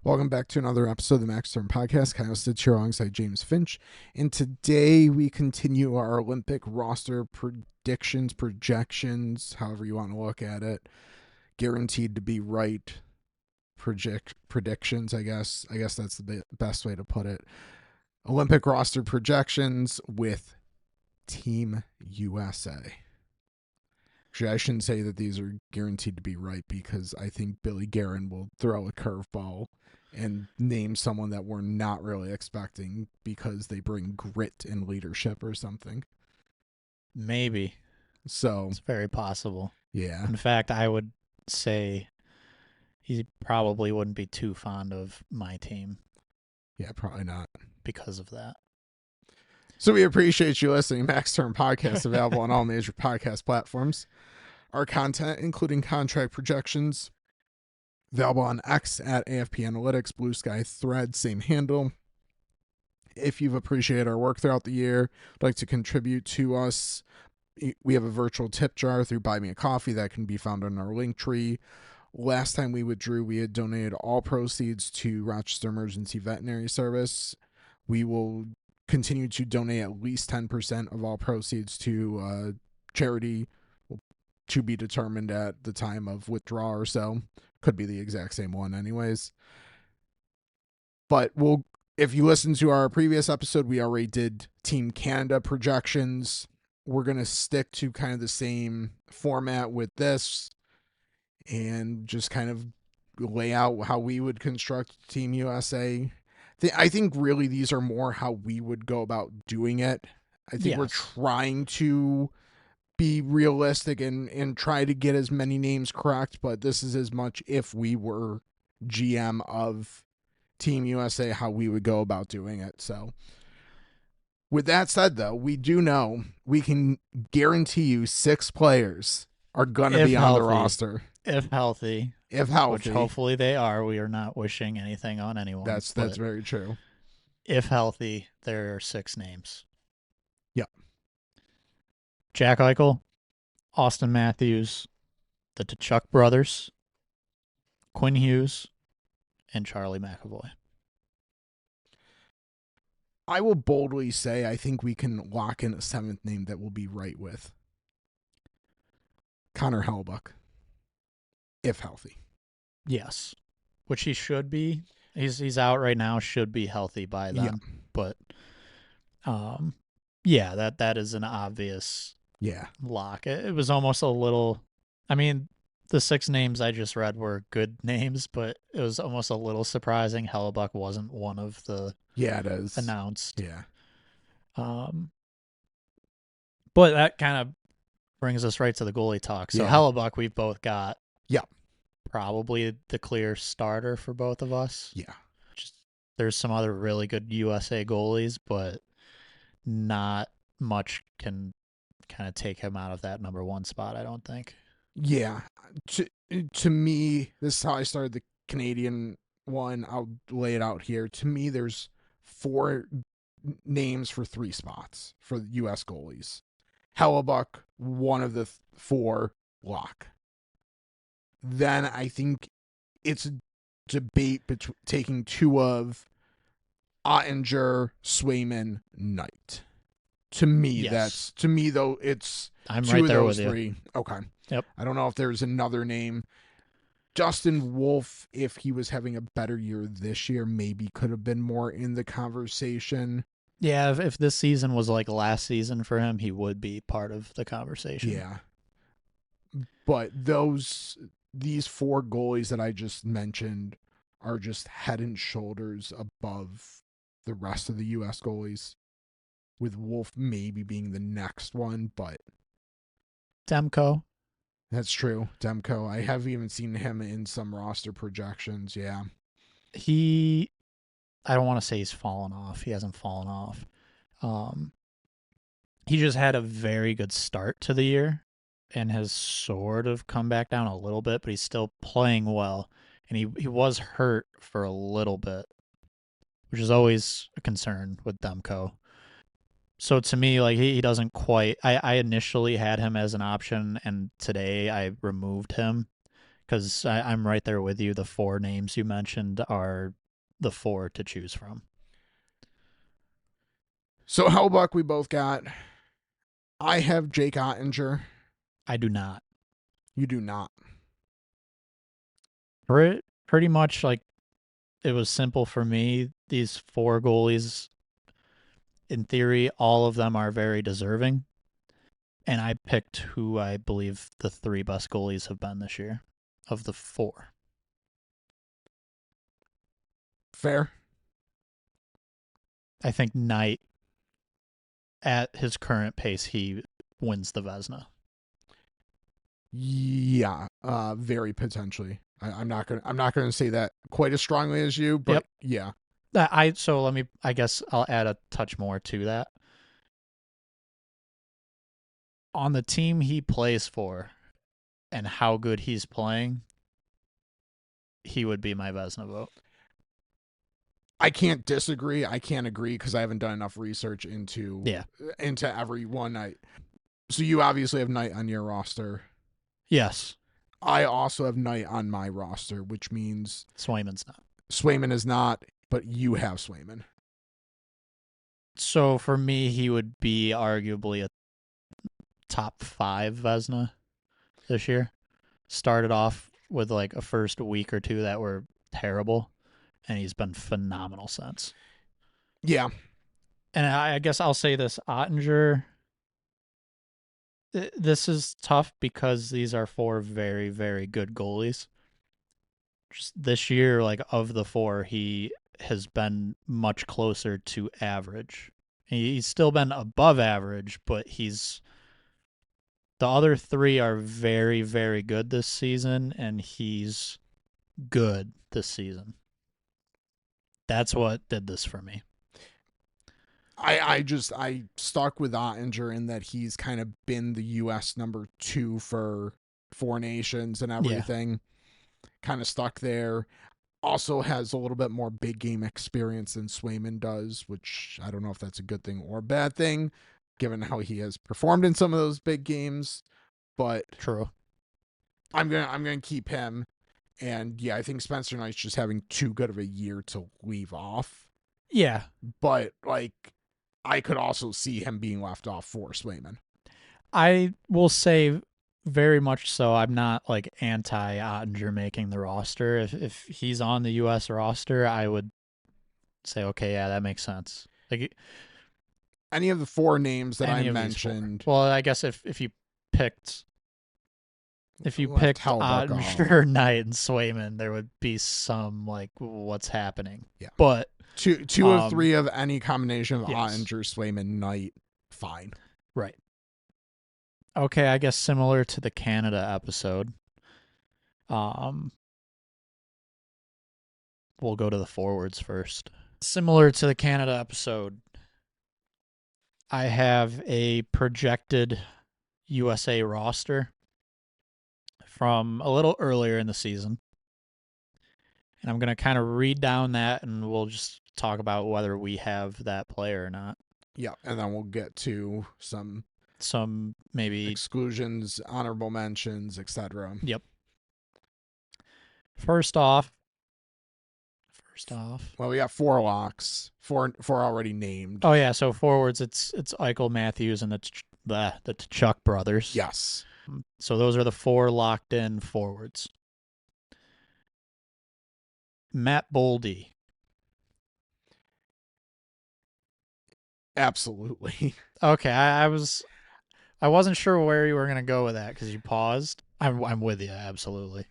Welcome back to another episode of the Max Term Podcast. Kyle sits here alongside James Finch. And today we continue our Olympic roster predictions, projections, however you want to look at it. Guaranteed to be right predictions, I guess. I guess that's the best way to put it. Olympic roster projections with Team USA. Actually, I shouldn't say that these are guaranteed to be right because I think Billy Guerin will throw a curveball and name someone that we're not really expecting because they bring grit and leadership or something. Maybe. So it's very possible. Yeah. In fact, I would say he probably wouldn't be too fond of my team. Yeah, probably not. Because of that. So we appreciate you listening. Max Term Podcast available on all major podcast platforms. Our content, including contract projections, available on X at AFP Analytics, Blue Sky Thread, same handle. If you've appreciated our work throughout the year, like to contribute to us, we have a virtual tip jar through Buy Me a Coffee that can be found on our link tree. Last time we withdrew, we had donated all proceeds to Rochester Emergency Veterinary Service. We will continue to donate at least 10% of all proceeds to charity, to be determined at the time of withdrawal or so. Could be the exact same one anyways. But if you listen to our previous episode, we already did Team Canada projections. We're going to stick to kind of the same format with this and just kind of lay out how we would construct Team USA. I think really these are more how we would go about doing it. I think we're trying to be realistic and try to get as many names correct, but this is as much if we were GM of Team USA, how we would go about doing it. So with that said, though, we do know we can guarantee you 6 players are going to be on the roster. If healthy. If healthy. Which hopefully they are. We are not wishing anything on anyone. That's very true. If healthy, there are 6 names. Yep. Jack Eichel, Austin Matthews, the Tkachuk brothers, Quinn Hughes, and Charlie McAvoy. I will boldly say I think we can lock in a 7th name that we'll be right with. Connor Hellebuyck. If healthy. Yes. Which he should be. He's out right now, should be healthy by then. Yeah. But yeah, that is an obvious lock. It was almost a little, I mean, the 6 names I just read were good names, but it was almost a little surprising Hellebuyck wasn't one of the it is announced. Yeah. But that kind of brings us right to the goalie talk. So Hellebuyck, we've both got probably the clear starter for both of us. Yeah. There's some other really good USA goalies, but not much can kind of take him out of that number 1 spot, I don't think. Yeah. To me, this is how I started the Canadian one. I'll lay it out here. To me, there's 4 names for 3 spots for the US goalies. Hellebuyck, one of the 4, lock. Then I think it's a debate between taking 2 of Ottinger, Swayman, Knight. To me, though, it's I'm 2 right of there those with 3. You. Okay. Yep. I don't know if there's another name. Justin Wolf, if he was having a better year this year, maybe could have been more in the conversation. Yeah, if this season was like last season for him, he would be part of the conversation. Yeah. But these 4 goalies that I just mentioned are just head and shoulders above the rest of the U.S. goalies, with Wolf maybe being the next one, but... Demko. That's true. Demko. I have even seen him in some roster projections, yeah. I don't want to say he's fallen off. He hasn't fallen off. He just had a very good start to the year and has sort of come back down a little bit, but he's still playing well. And he was hurt for a little bit, which is always a concern with Demko. So to me, like he doesn't quite. I initially had him as an option, and today I removed him because I'm right there with you. The 4 names you mentioned are the 4 to choose from. So Hellbuck we both got. I have Jake Ottinger. I do not. You do not. Pretty much like it was simple for me. These 4 goalies, in theory, all of them are very deserving. And I picked who I believe the 3 best goalies have been this year of the 4. Fair. I think Knight, at his current pace, he wins the Vezina. Yeah, very potentially. I'm not gonna say that quite as strongly as you, but Yep. yeah. So let me. I guess I'll add a touch more to that. On the team he plays for, and how good he's playing, he would be my Vezina vote. I can't disagree. I can't agree because I haven't done enough research into everyone. So you obviously have Knight on your roster. Yes. I also have Knight on my roster, which means Swayman's not. Swayman is not, but you have Swayman. So for me, he would be arguably a top 5 Vezina this year. Started off with like a first week or 2 that were terrible, and he's been phenomenal since. Yeah. And I guess I'll say this, Ottinger, this is tough because these are 4 very, very good goalies. Just this year, like of the 4, he has been much closer to average. He's still been above average, but the other 3 are very, very good this season, and he's good this season. That's what did this for me. I stuck with Ottinger in that he's kind of been the U.S. number 2 for 4 nations and everything. Yeah. Kind of stuck there. Also has a little bit more big game experience than Swayman does, which I don't know if that's a good thing or a bad thing, given how he has performed in some of those big games. But true. I'm gonna keep him. And yeah, I think Spencer Knight's just having too good of a year to leave off. Yeah. But like, I could also see him being left off for Swayman. I will say very much so. I'm not like anti Ottinger making the roster. If he's on the U.S. roster, I would say, okay, yeah, that makes sense. Like any of the 4 names that I mentioned. Well, I guess if you picked Ottinger, Knight, and Swayman, there would be some like, what's happening? Yeah, but two of 3 of any combination of Ottinger, Swayman, Knight, fine. Right. Okay, I guess similar to the Canada episode. We'll go to the forwards first. Similar to the Canada episode, I have a projected USA roster from a little earlier in the season. And I'm going to kind of read down that, and we'll just talk about whether we have that player or not. Yeah, and then we'll get to some maybe exclusions, honorable mentions, etc. Yep. First off, well, we got 4 locks, four already named. Oh yeah, so forwards, it's Eichel, Matthews, and the Tkachuk brothers. Yes. So those are the 4 locked in forwards. Matt Boldy. Absolutely. Okay, I wasn't sure where you were gonna go with that because you paused. I'm with you, absolutely.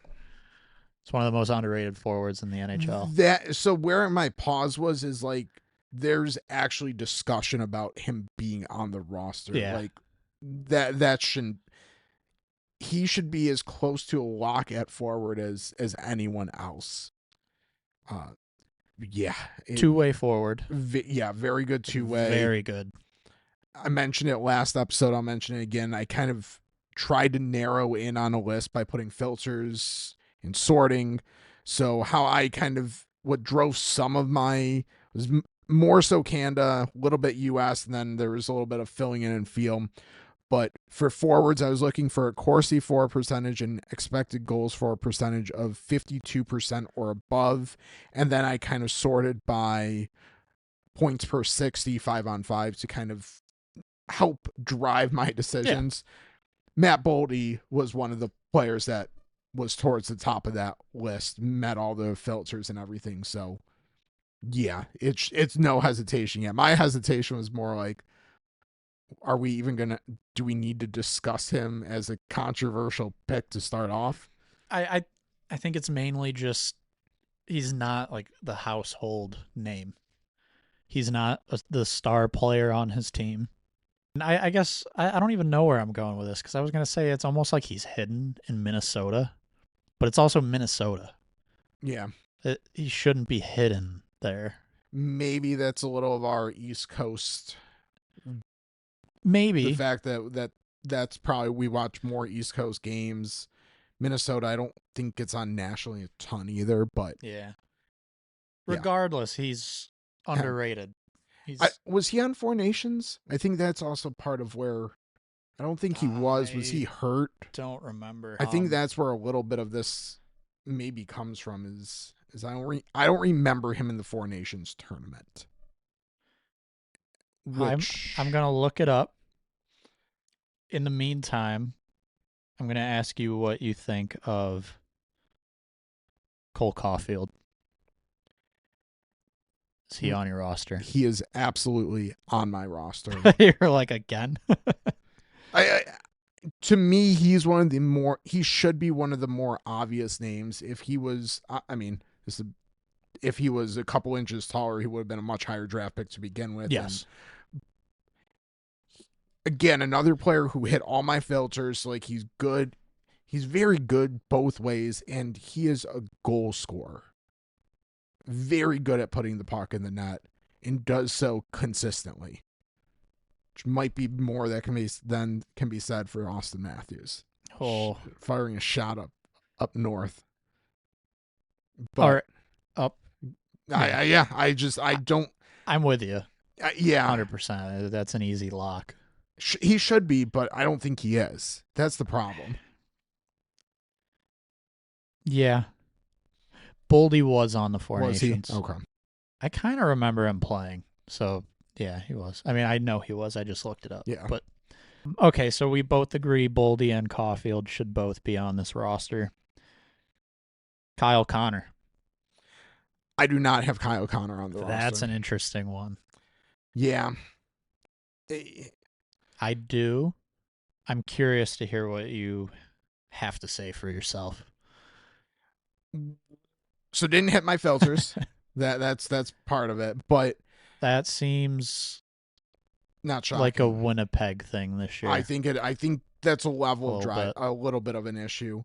It's one of the most underrated forwards in the NHL. So where my pause was is like there's actually discussion about him being on the roster. Yeah. Like that shouldn't. He should be as close to a lock at forward as anyone else. Yeah. Two-way forward. Very good two-way. Very good. I mentioned it last episode. I'll mention it again. I kind of tried to narrow in on a list by putting filters and sorting. So how I what drove some of my was more so Canada, a little bit US, and then there was a little bit of filling in and feel. But for forwards, I was looking for a Corsi for percentage and expected goals for percentage of 52% or above. And then I kind of sorted by points per 60, 5-on-5 to kind of help drive my decisions. Matt Boldy was one of the players that was towards the top of that list, met all the filters and everything. So yeah, it's no hesitation yet. My hesitation was more like, are we even do we need to discuss him as a controversial pick to start off? I think it's mainly just he's not like the household name. He's not the star player on his team. And I guess I don't even know where I'm going with this because I was going to say it's almost like he's hidden in Minnesota, but it's also Minnesota. Yeah. He shouldn't be hidden there. Maybe that's a little of our East Coast. Maybe. The fact that's probably we watch more East Coast games. Minnesota, I don't think it's on nationally a ton either, but yeah. Regardless, he's underrated. Was he on Four Nations? I think that's also part of where I don't think he was. Was he hurt? Don't remember. I think that's where a little bit of this maybe comes from. Is I don't remember him in the Four Nations tournament. I'm gonna look it up. In the meantime, I'm gonna ask you what you think of Cole Caulfield. Is he on your roster? He is absolutely on my roster. You're like, again? To me, he should be one of the more obvious names. If he was, if he was a couple inches taller, he would have been a much higher draft pick to begin with. Yes. And again, another player who hit all my filters. Like, he's good. He's very good both ways, and he is a goal scorer. Very good at putting the puck in the net and does so consistently, which might be more that can be said for Austin Matthews. Oh, firing a shot up north. But up. I don't. I'm with you. 100%. That's an easy lock. He should be, but I don't think he is. That's the problem. Yeah. Boldy was on the Four Nations. Okay. I kind of remember him playing. So, yeah, he was. I mean, I know he was. I just looked it up. Yeah. But, okay, so we both agree Boldy and Caulfield should both be on this roster. Kyle Connor. I do not have Kyle Connor on the roster. That's an interesting one. Yeah. I do. I'm curious to hear what you have to say for yourself. So didn't hit my filters. that's part of it, but that seems not shocking. Like a Winnipeg thing this year. I think that's a level of drive, a little bit of an issue.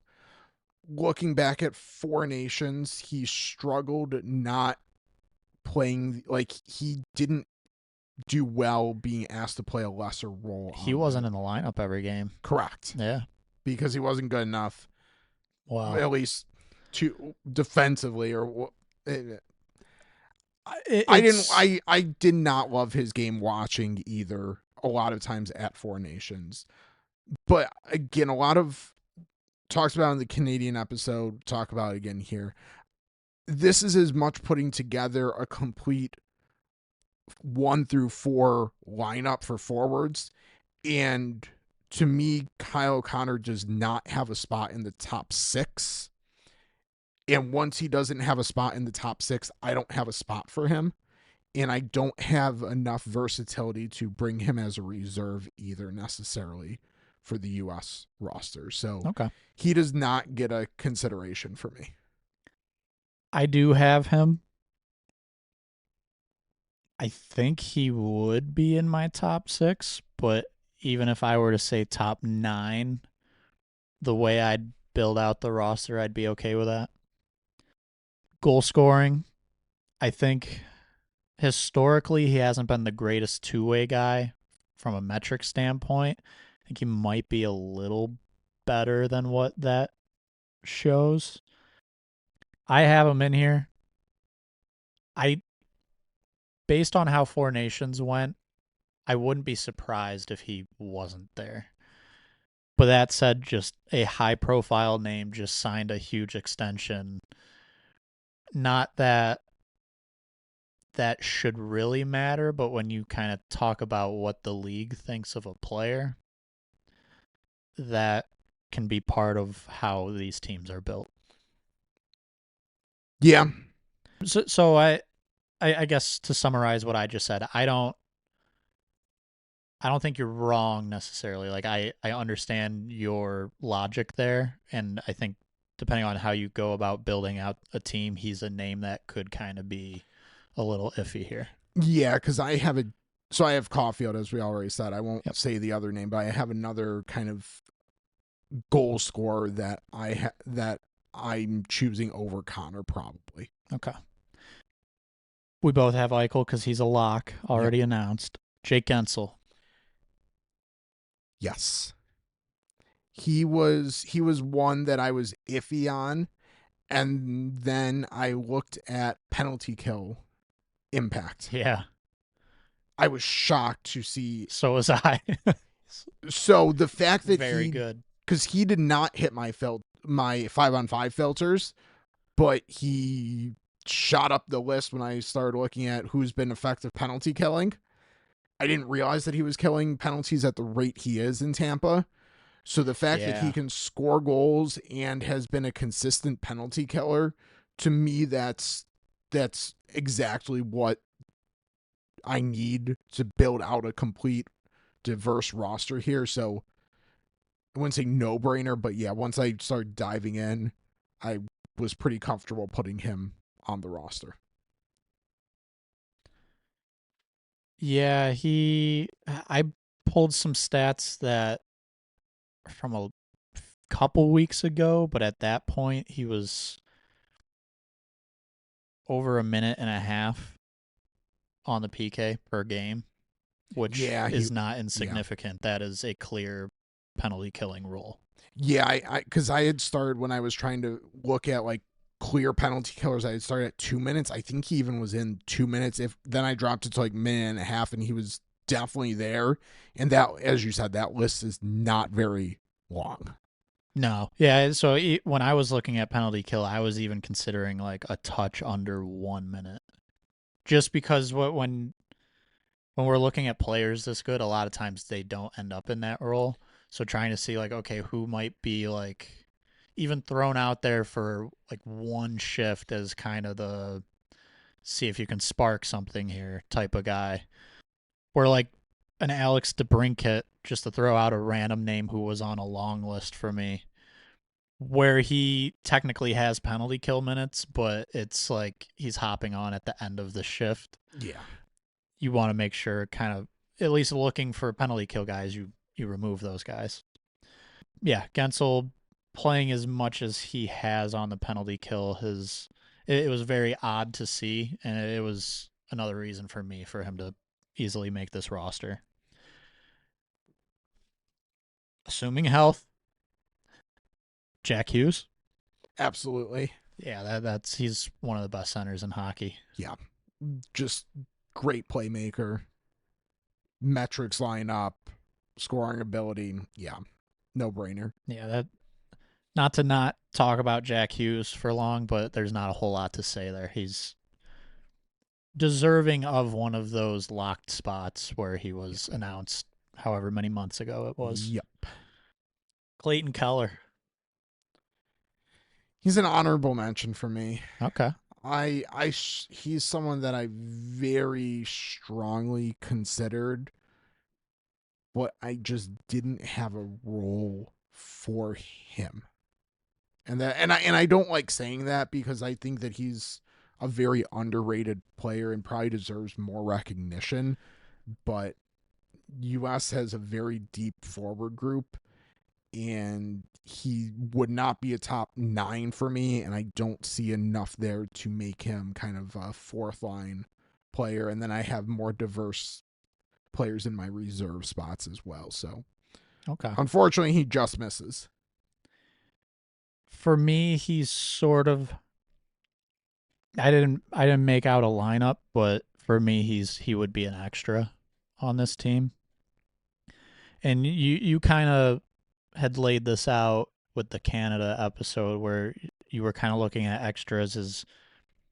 Looking back at Four Nations, he struggled not playing, like he didn't do well being asked to play a lesser role. He wasn't in the lineup every game. Correct. Yeah. Because he wasn't good enough. Wow. At least to defensively or I did not love his game watching either a lot of times at Four Nations. But again, a lot of talks about in the Canadian episode, talk about it again here. This is as much putting together a complete 1 through 4 lineup for forwards. And to me, Kyle Connor does not have a spot in the top 6. And once he doesn't have a spot in the top 6, I don't have a spot for him. And I don't have enough versatility to bring him as a reserve either necessarily for the U.S. roster. So he does not get a consideration for me. I do have him. I think he would be in my top 6, but even if I were to say top 9, the way I'd build out the roster, I'd be okay with that. Goal scoring, I think historically he hasn't been the greatest two-way guy from a metric standpoint. I think he might be a little better than what that shows. I have him in here. Based on how Four Nations went, I wouldn't be surprised if he wasn't there. But that said, just a high profile name just signed a huge extension. Not that that should really matter, but when you kind of talk about what the league thinks of a player, that can be part of how these teams are built. Yeah. So I guess to summarize what I just said, I don't think you're wrong necessarily. Like I understand your logic there, and I think depending on how you go about building out a team, he's a name that could kind of be a little iffy here. Yeah, because I have Caulfield, as we already said. I won't say the other name, but I have another kind of goal scorer that that I'm choosing over Connor probably. Okay. We both have Eichel because he's a lock already announced. Jake Guentzel. Yes. He was one that I was iffy on, and then I looked at penalty kill impact. Yeah. I was shocked to see. So was I. So the fact that very good, because he did not hit my 5-on-5 filters, but he shot up the list when I started looking at who's been effective penalty killing. I didn't realize that he was killing penalties at the rate he is in Tampa. So the fact that he can score goals and has been a consistent penalty killer, to me, that's exactly what I need to build out a complete, diverse roster here. So I wouldn't say no-brainer, but yeah, once I started diving in, I was pretty comfortable putting him on the roster. Yeah, I pulled some stats that from a couple weeks ago, but at that point he was over a minute and a half on the PK per game, which is not insignificant. Yeah. That is a clear penalty killing role. Yeah, because I had started when I was trying to look at like clear penalty killers. I had started at 2 minutes. I think he even was in 2 minutes. Then I dropped it to like minute and a half, and he was definitely there. And that, as you said, that list is not very long. No. Yeah, so when I was looking at penalty kill, I was even considering like a touch under 1 minute. Just because when we're looking at players this good, a lot of times they don't end up in that role. So trying to see like, okay, who might be like even thrown out there for like one shift as kind of the see if you can spark something here type of guy. Or like an Alex DeBrincat, just to throw out a random name who was on a long list for me, where he technically has penalty kill minutes, but it's like he's hopping on at the end of the shift. Yeah. You want to make sure kind of at least looking for penalty kill guys, you remove those guys. Yeah, Guentzel playing as much as he has on the penalty kill, it was very odd to see, and it was another reason for me for him to easily make this roster. Assuming health, Jack Hughes. Absolutely. Yeah, he's one of the best centers in hockey. Yeah, just great playmaker. Metrics line up, scoring ability. Yeah, no brainer. Yeah, that. Not to not talk about Jack Hughes for long, but there's not a whole lot to say there. He's deserving of one of those locked spots where he was announced however many months ago it was. Yep. Clayton Keller. He's an honorable mention for me. Okay. He's someone that I very strongly considered, but I just didn't have a role for him. And I don't like saying that because I think that he's a very underrated player and probably deserves more recognition. But US has a very deep forward group, and he would not be a top 9 for me, and I don't see enough there to make him kind of a fourth line player. And then I have more diverse players in my reserve spots as well. So okay, unfortunately, he just misses. For me, he's sort of. I didn't make out a lineup, but for me, he would be an extra on this team. And you kind of had laid this out with the Canada episode where you were kind of looking at extras as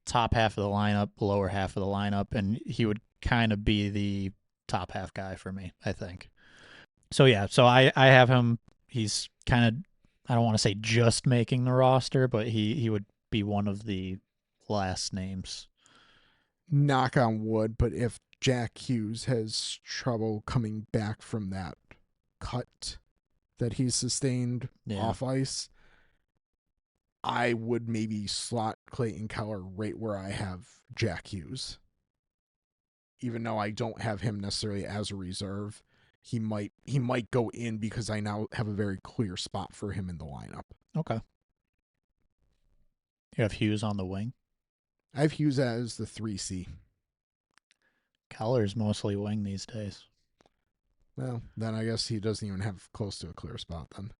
top half of the lineup, lower half of the lineup, and he would kind of be the top half guy for me, I think. So yeah, so I have him. He's kind of, I don't want to say just making the roster, but he would be one of the last names. Knock on wood, but if Jack Hughes has trouble coming back from that cut that he sustained off ice, I would maybe slot Clayton Keller right where I have Jack Hughes. Even though I don't have him necessarily as a reserve, he might go in because I now have a very clear spot for him in the lineup. Okay. You have Hughes on the wing? I have Hughes as the 3C. Keller's mostly wing these days. Well, then I guess he doesn't even have close to a clear spot then.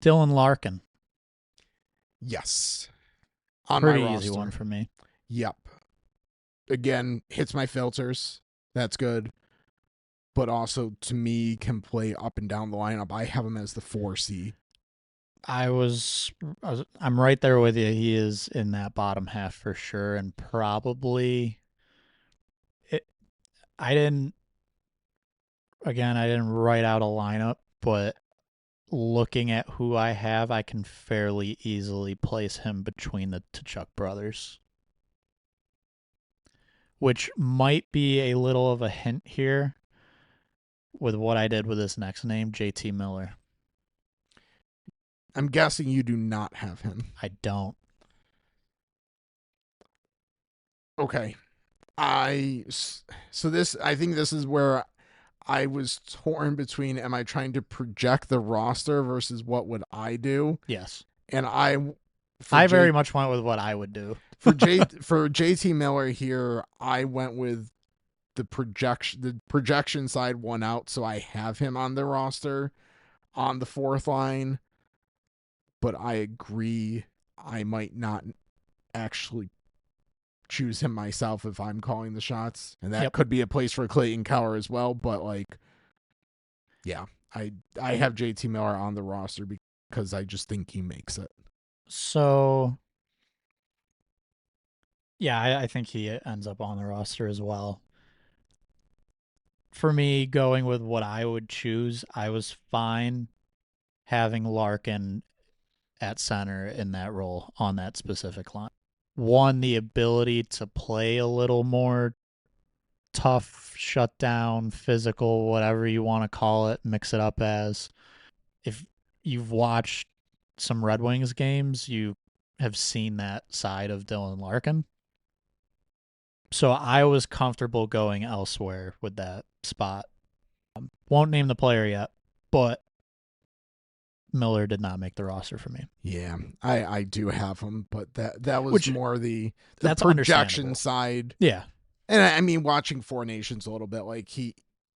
Dylan Larkin. Yes. On Pretty my easy roster. one for me. Yep. Again, hits my filters. That's good. But also, to me, can play up and down the lineup. I have him as the 4C. I'm right there with you. He is in that bottom half for sure, and probably I didn't write out a lineup, but looking at who I have, I can fairly easily place him between the Tkachuk brothers, which might be a little of a hint here with what I did with this next name, JT Miller. I'm guessing you do not have him. I don't. Okay. I think this is where I was torn between, am I trying to project the roster versus what would I do? Yes. And I very much went with what I would do. for JT Miller here, I went with the projection side one out, so I have him on the roster on the fourth line. But I agree, I might not actually choose him myself if I'm calling the shots. And that could be a place for Clayton Keller as well. But yeah, I have JT Miller on the roster because I just think he makes it. So yeah, I think he ends up on the roster as well. For me, going with what I would choose, I was fine having Larkin at center in that role on that specific line. One, the ability to play a little more tough, shutdown, physical, whatever you want to call it, mix it up as. If you've watched some Red Wings games, you have seen that side of Dylan Larkin. So I was comfortable going elsewhere with that spot. Won't name the player yet, but Miller did not make the roster for me. Yeah, I do have him, but that was more the that's projection side. Yeah. And I mean, watching Four Nations a little bit, like he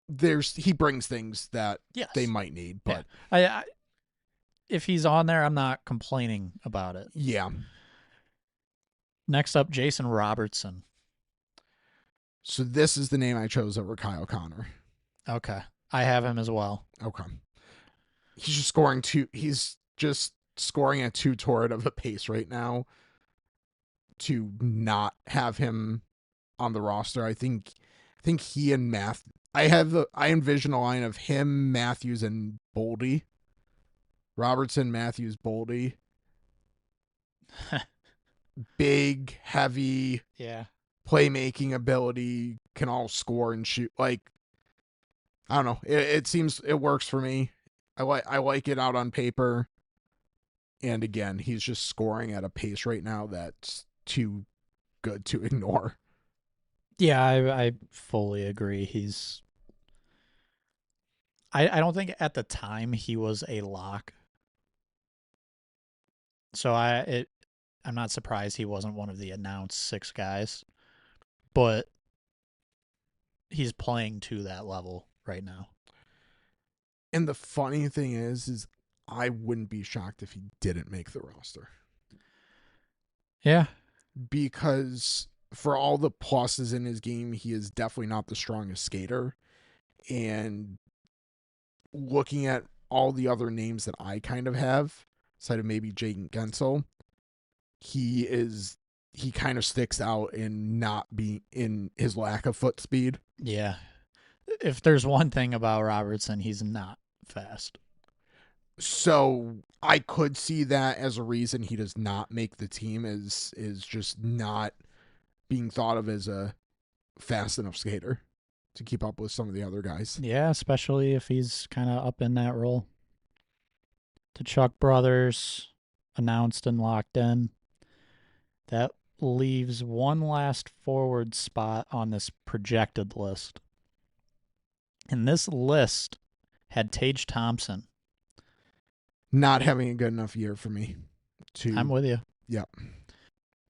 brings things that they might need, but I if he's on there, I'm not complaining about it. Yeah. Next up, Jason Robertson. So this is the name I chose over Kyle Connor. Okay. I have him as well. Okay. He's just scoring at too torrid of a pace right now to not have him on the roster. I think he and I envision a line of him, Matthews, and Boldy. Robertson, Matthews, Boldy. Big, heavy, playmaking ability, can all score and shoot. Like, I don't know. It seems it works for me. I like it out on paper. And again, he's just scoring at a pace right now that's too good to ignore. Yeah, I fully agree. I don't think at the time he was a lock. So I'm not surprised he wasn't one of the announced 6 guys. But he's playing to that level right now. And the funny thing is I wouldn't be shocked if he didn't make the roster. Yeah. Because for all the pluses in his game, he is definitely not the strongest skater. And looking at all the other names that I kind of have, aside of maybe Jaden Gensel, he kind of sticks out in not being in his lack of foot speed. Yeah. If there's one thing about Robertson, he's not fast. So I could see that as a reason he does not make the team is just not being thought of as a fast enough skater to keep up with some of the other guys. Yeah, especially if he's kind of up in that role. The Chuck brothers announced and locked in. That leaves one last forward spot on this projected list. And this list had Tage Thompson. Not having a good enough year for me. I'm with you. Yep.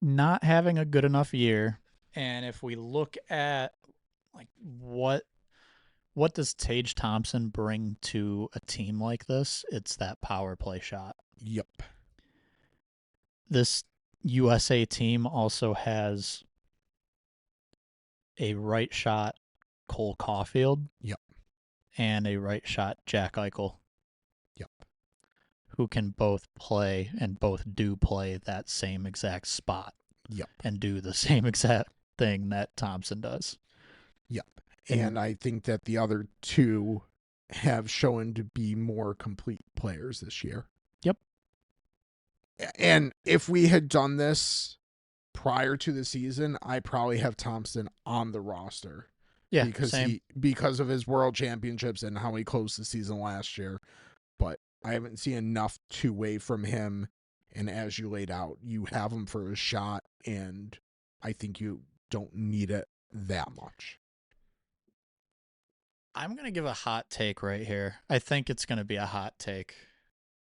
Not having a good enough year. And if we look at like what does Tage Thompson bring to a team like this? It's that power play shot. Yep. This USA team also has a right shot Cole Caulfield. Yep. And a right shot Jack Eichel. Yep. Who can both play and both do play that same exact spot. Yep. And do the same exact thing that Thompson does. Yep. And I think that the other two have shown to be more complete players this year. Yep. And if we had done this prior to the season, I probably have Thompson on the roster. Yeah, because of his world championships and how he closed the season last year. But I haven't seen enough two-way from him. And as you laid out, you have him for a shot, and I think you don't need it that much. I'm going to give a hot take right here. I think it's going to be a hot take.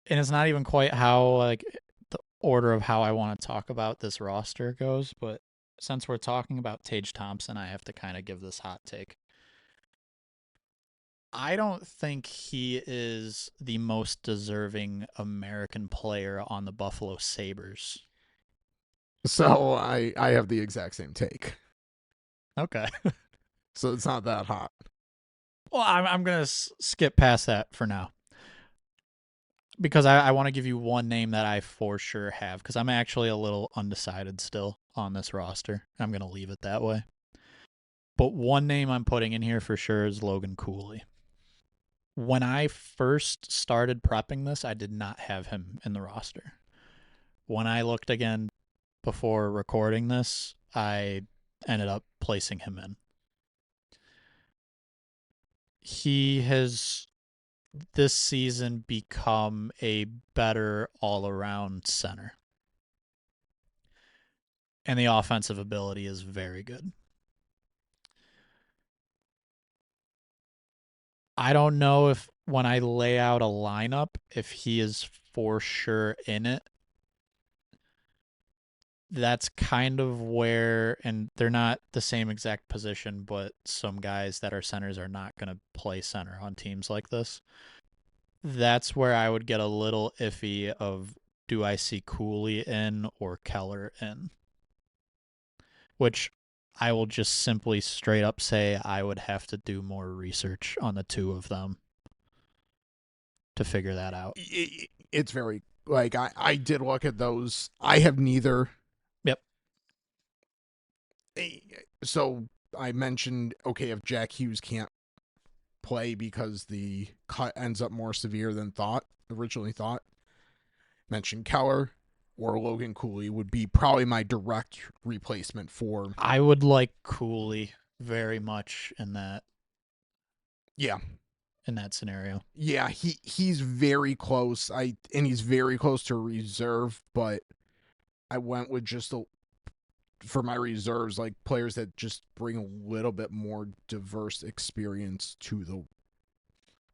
And it's not even quite how, like, the order of how I want to talk about this roster goes, but since we're talking about Tage Thompson, I have to kind of give this hot take. I don't think he is the most deserving American player on the Buffalo Sabres. So I have the exact same take. Okay. So it's not that hot. Well, I'm going to skip past that for now. Because I want to give you one name that I for sure have, because I'm actually a little undecided still on this roster. I'm going to leave it that way. But one name I'm putting in here for sure is Logan Cooley. When I first started prepping this, I did not have him in the roster. When I looked again before recording this, I ended up placing him in. He has this season become a better all-around center. And the offensive ability is very good. I don't know if when I lay out a lineup, if he is for sure in it. That's kind of where, and they're not the same exact position, but some guys that are centers are not going to play center on teams like this. That's where I would get a little iffy of, do I see Cooley in or Keller in? Which I will just simply straight up say I would have to do more research on the two of them to figure that out. It's very, like, I did look at those. I have neither. Yep. So I mentioned, okay, if Jack Hughes can't play because the cut ends up more severe than originally thought, mentioned Keller or Logan Cooley would be probably my direct replacement for. I would like Cooley very much in that. Yeah. In that scenario. Yeah, he's very close. And he's very close to a reserve, but I went with just for my reserves, like players that just bring a little bit more diverse experience to the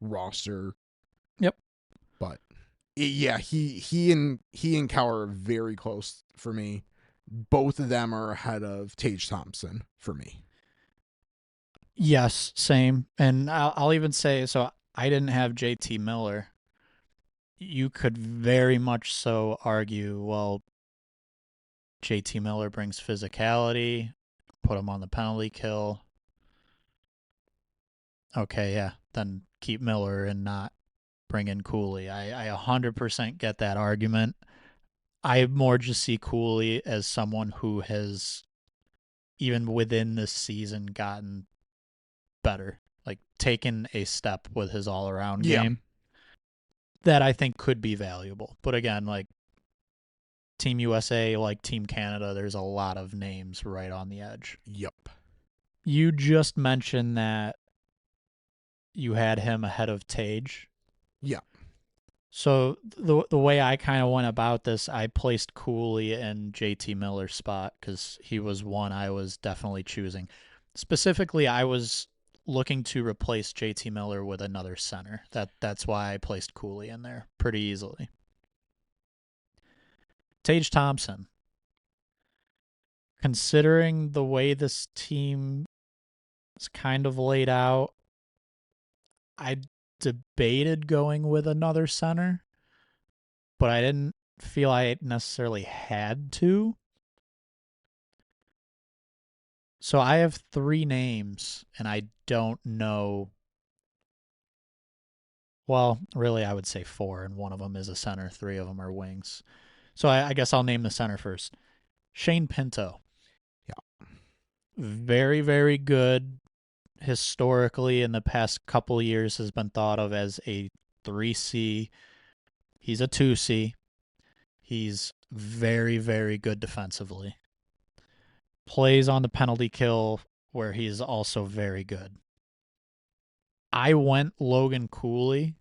roster. Yep. But yeah, he and Keller are very close for me. Both of them are ahead of Tage Thompson for me. Yes, same. And I'll even say, so I didn't have JT Miller. You could very much so argue, well, JT Miller brings physicality put him on the penalty kill. Okay, yeah, then keep Miller and not bring in Cooley. I 100% get that argument. I more just see Cooley as someone who has, even within this season, gotten better, like taken a step with his all-around game that I think could be valuable. But again, like Team USA, like Team Canada, there's a lot of names right on the edge. Yep. You just mentioned that you had him ahead of Tage. Yeah. So the way I kind of went about this, I placed Cooley in JT Miller's spot because he was one I was definitely choosing. Specifically, I was looking to replace JT Miller with another center. That's why I placed Cooley in there pretty easily. Tage Thompson. Considering the way this team is kind of laid out, I debated going with another center, but I didn't feel I necessarily had to. So I have 3 names, and I don't know. Well, really, I would say 4, and one of them is a center. 3 of them are wings. So I guess I'll name the center first. Shane Pinto. Yeah. Very, very good. Historically, in the past couple years, has been thought of as a 3C. He's a 2C. He's very, very good defensively. Plays on the penalty kill, where he's also very good. I went Logan Cooley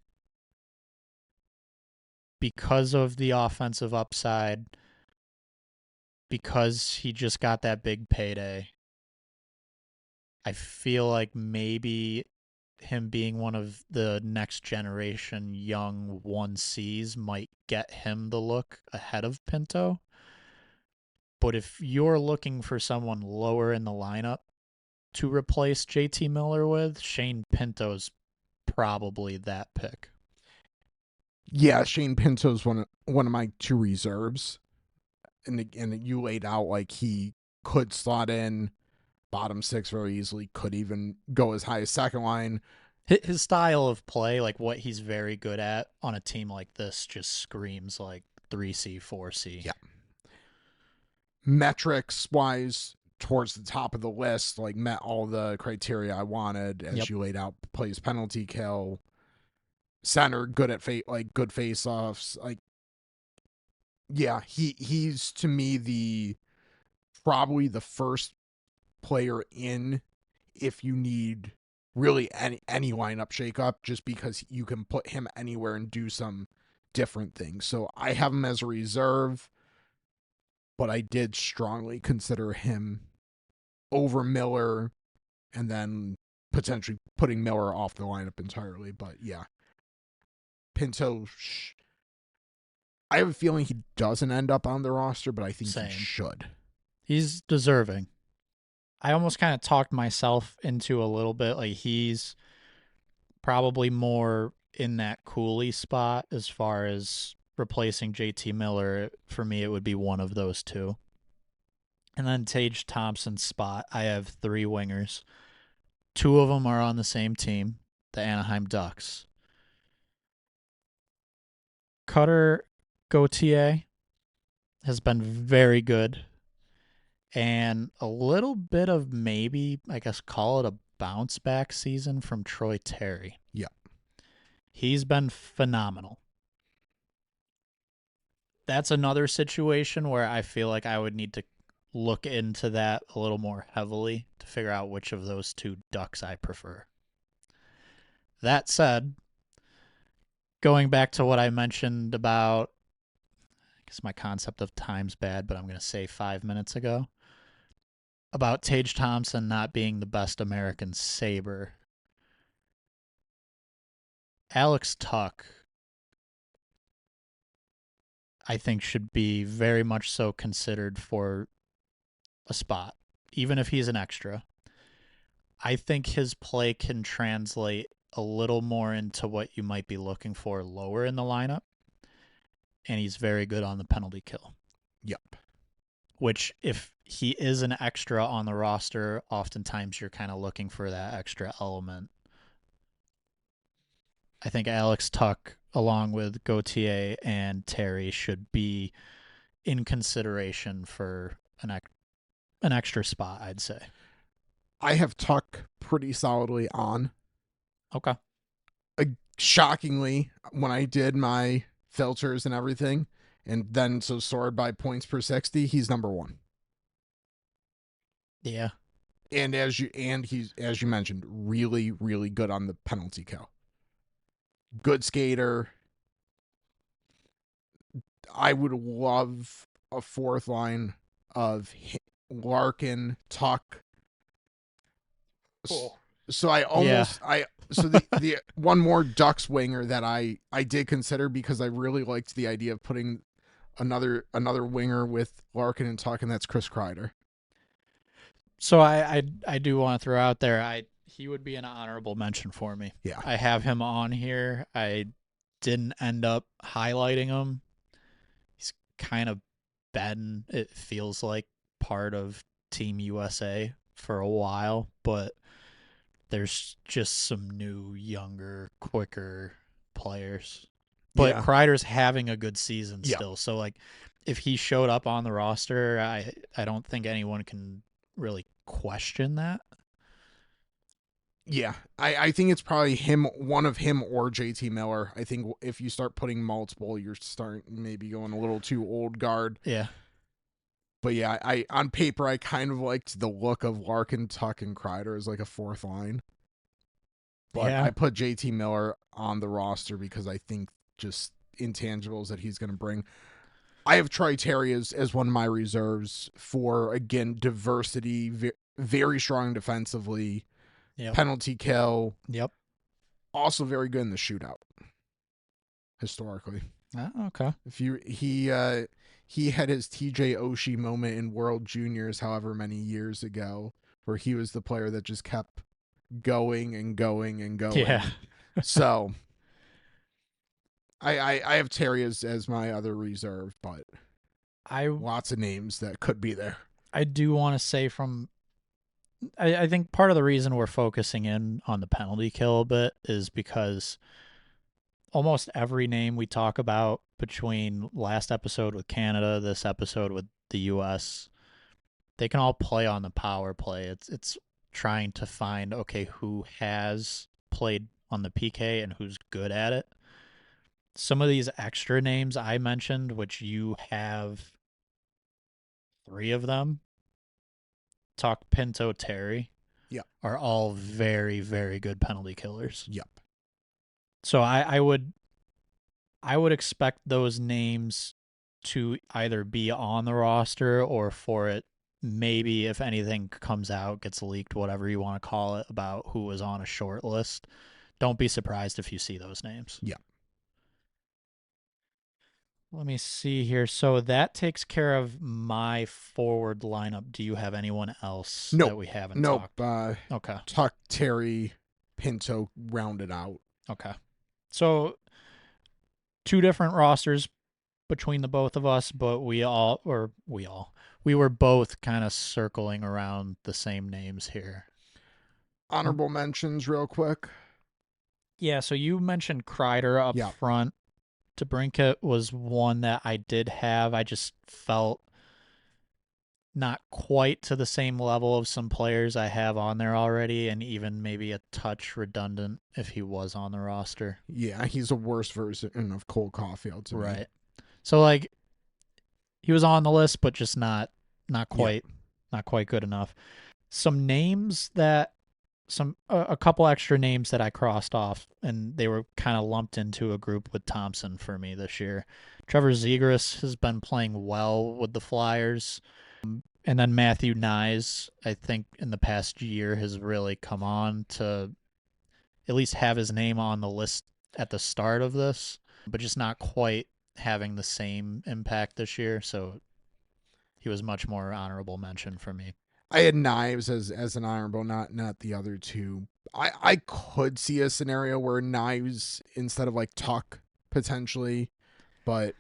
because of the offensive upside, because he just got that big payday. I feel like maybe him being one of the next generation young 1Cs might get him the look ahead of Pinto. But if you're looking for someone lower in the lineup to replace JT Miller with, Shane Pinto's probably that pick. Yeah, Shane Pinto's one of my 2 reserves. And you laid out like he could slot in bottom 6 very easily, could even go as high as second line. His style of play, like what he's very good at on a team like this, just screams like 3C, 4C. Yeah. Metrics wise, towards the top of the list, like met all the criteria I wanted as you laid out. Plays penalty kill, center, good at good face offs. Like, yeah, he's to me probably the first player in if you need really any lineup shakeup, just because you can put him anywhere and do some different things. So I have him as a reserve, but I did strongly consider him over Miller, and then potentially putting Miller off the lineup entirely. But yeah, Pinto, I have a feeling he doesn't end up on the roster, but I think he should. He's deserving. I almost kind of talked myself into a little bit. Like, he's probably more in that Cooley spot as far as replacing JT Miller. For me, it would be one of those 2. And then Tage Thompson's spot, I have 3 wingers. 2 of them are on the same team, the Anaheim Ducks. Cutter Gauthier has been very good. And a little bit of maybe, I guess, call it a bounce back season from Troy Terry. Yeah. He's been phenomenal. That's another situation where I feel like I would need to look into that a little more heavily to figure out which of those 2 Ducks I prefer. That said, going back to what I mentioned about, I guess my concept of time's bad, but I'm going to say 5 minutes ago, about Tage Thompson not being the best American Sabre. Alex Tuch, I think, should be very much so considered for a spot, even if he's an extra. I think his play can translate a little more into what you might be looking for lower in the lineup, and he's very good on the penalty kill. Yep. which if he is an extra on the roster, oftentimes you're kind of looking for that extra element. I think Alex Tuck, along with Gauthier and Terry, should be in consideration for an extra spot, I'd say. I have Tuck pretty solidly on. Okay. Shockingly, when I did my filters and everything, and then so sorted by points per 60, he's number 1. Yeah. And he's, as you mentioned, really, really good on the penalty kill. Good skater. I would love a fourth line of Larkin, Tuck. Cool. So the one more Ducks winger that I did consider, because I really liked the idea of putting another winger with Larkin and Tuck, and that's Chris Kreider. So I do want to throw out there, he would be an honorable mention for me. Yeah. I have him on here. I didn't end up highlighting him. He's kind of been, it feels like, part of Team USA for a while, but there's just some new, younger, quicker players. But Kreider's having a good season still. So, like, if he showed up on the roster, I don't think anyone can really question that. Yeah, I think it's probably one of him or JT Miller. I think if you start putting multiple, you're starting maybe going a little too old guard. Yeah. But yeah, I on paper, I kind of liked the look of Larkin, Tuck, and Kreider as like a fourth line. But I put JT Miller on the roster because I think just intangibles that he's going to bring. I have Troy Terry as one of my reserves for, again, diversity, very strong defensively, penalty kill. Yep. Also very good in the shootout, historically. Oh, okay. He had his TJ Oshie moment in World Juniors however many years ago, where he was the player that just kept going and going and going. Yeah. So I have Terry as my other reserve, but lots of names that could be there. I do want to say I think part of the reason we're focusing in on the penalty kill a bit is because almost every name we talk about between last episode with Canada, this episode with the US, they can all play on the power play. It's trying to find, okay, who has played on the PK and who's good at it. Some of these extra names I mentioned, which you have 3 of them, Tuck, Pinto, Terry, are all very, very good penalty killers. Yep. So I would expect those names to either be on the roster or for it, maybe if anything comes out, gets leaked, whatever you want to call it, about who was on a short list. Don't be surprised if you see those names. Yeah. Let me see here. So that takes care of my forward lineup. Do you have anyone else that we haven't talked? Okay. Tuck, Terry, Pinto rounded out. Okay. So 2 different rosters between the both of us, but we were both kind of circling around the same names here. Honorable mentions real quick. Yeah, so you mentioned Kreider up front. DeBrincat was one that I did have. I just felt not quite to the same level of some players I have on there already, and even maybe a touch redundant if he was on the roster. Yeah, he's a worse version of Cole Caulfield to me. Right. So, like, he was on the list, but just not quite good enough. Some names that a couple extra names that I crossed off, and they were kind of lumped into a group with Thompson for me this year. Trevor Zegras has been playing well with the Flyers. And then Matthew Knies, I think in the past year, has really come on to at least have his name on the list at the start of this, but just not quite having the same impact this year. So he was much more honorable mention for me. I had Knives as an honorable, not the other 2. I could see a scenario where Knives instead of like Tuck potentially, but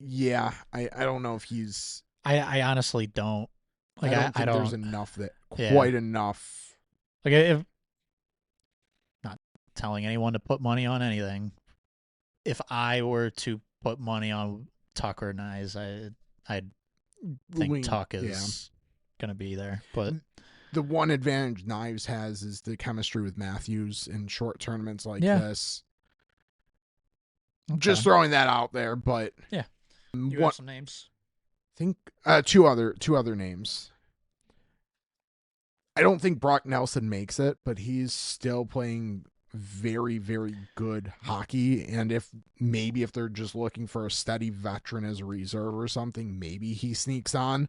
yeah, I don't know if he's I honestly don't. Like I don't I think there's don't. enough that Yeah. quite enough. Like if not telling anyone to put money on anything. If I were to put money on Tucker Nyes, I'd think Lean, Tuck yeah. is gonna be there. But The one advantage Knives has is the chemistry with Matthews in short tournaments like yeah, this. okay, Just throwing that out there, but yeah. You have what some names. I think two other names. I don't think Brock Nelson makes it, but he's still playing very, very good hockey. And if they're just looking for a steady veteran as a reserve or something, maybe he sneaks on.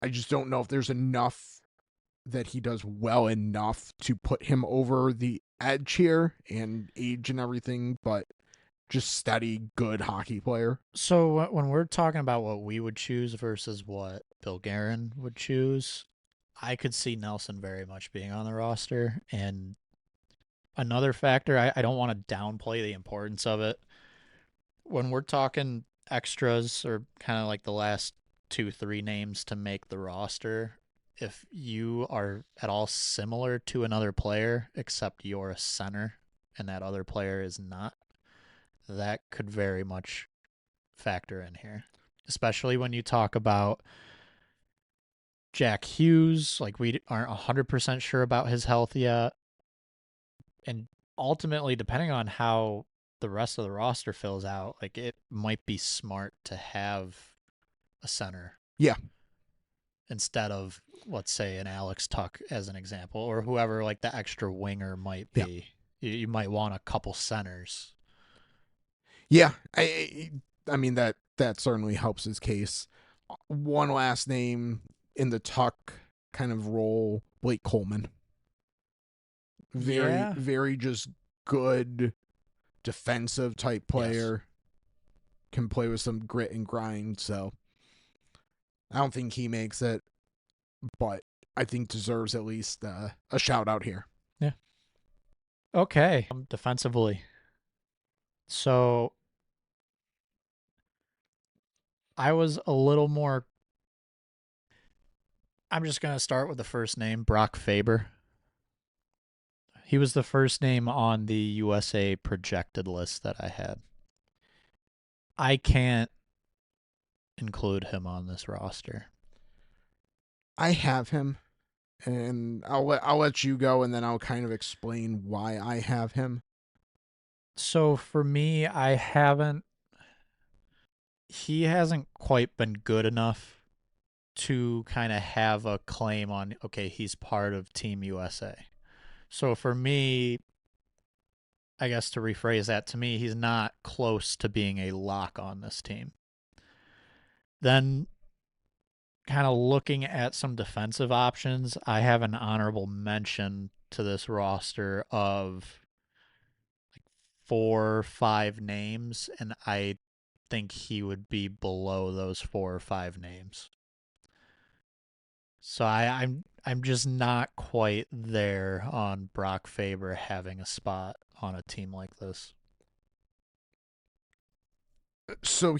I just don't know if there's enough that he does well enough to put him over the edge here and age and everything, but just steady, good hockey player. So when we're talking about what we would choose versus what Bill Guerin would choose, I could see Nelson very much being on the roster. And another factor, I don't want to downplay the importance of it. When we're talking extras or kind of like the last 2, 3 names to make the roster, if you are at all similar to another player, except you're a center and that other player is not, that could very much factor in here. Especially when you talk about Jack Hughes, like we aren't 100% sure about his health yet. And ultimately, depending on how the rest of the roster fills out, like it might be smart to have a center Yeah. instead of, let's say, an Alex Tuck as an example, or whoever like the extra winger might Yeah. be. You might want a couple centers. Yeah. I mean that certainly helps his case. One last name in the Tuck kind of role, Blake Coleman. Very, Yeah. very just good defensive type Yes. player. Can play with some grit and grind. So I don't think he makes it, but I think deserves at least a shout out here. Yeah. Okay. Defensively. So I was a little more. I'm just going to start with the first name, Brock Faber. He was the first name on the USA projected list that I had. I can't include him on this roster. I have him, and I'll let you go, and then I'll kind of explain why I have him. So for me, I haven't. He hasn't quite been good enough to kind of have a claim on, okay, he's part of Team USA. So for me, I guess to rephrase that, to me, he's not close to being a lock on this team. Then, kind of looking at some defensive options, I have an honorable mention to this roster of like 4 or 5 names, and I think he would be below those 4 or 5 names. So I'm just not quite there on Brock Faber having a spot on a team like this. So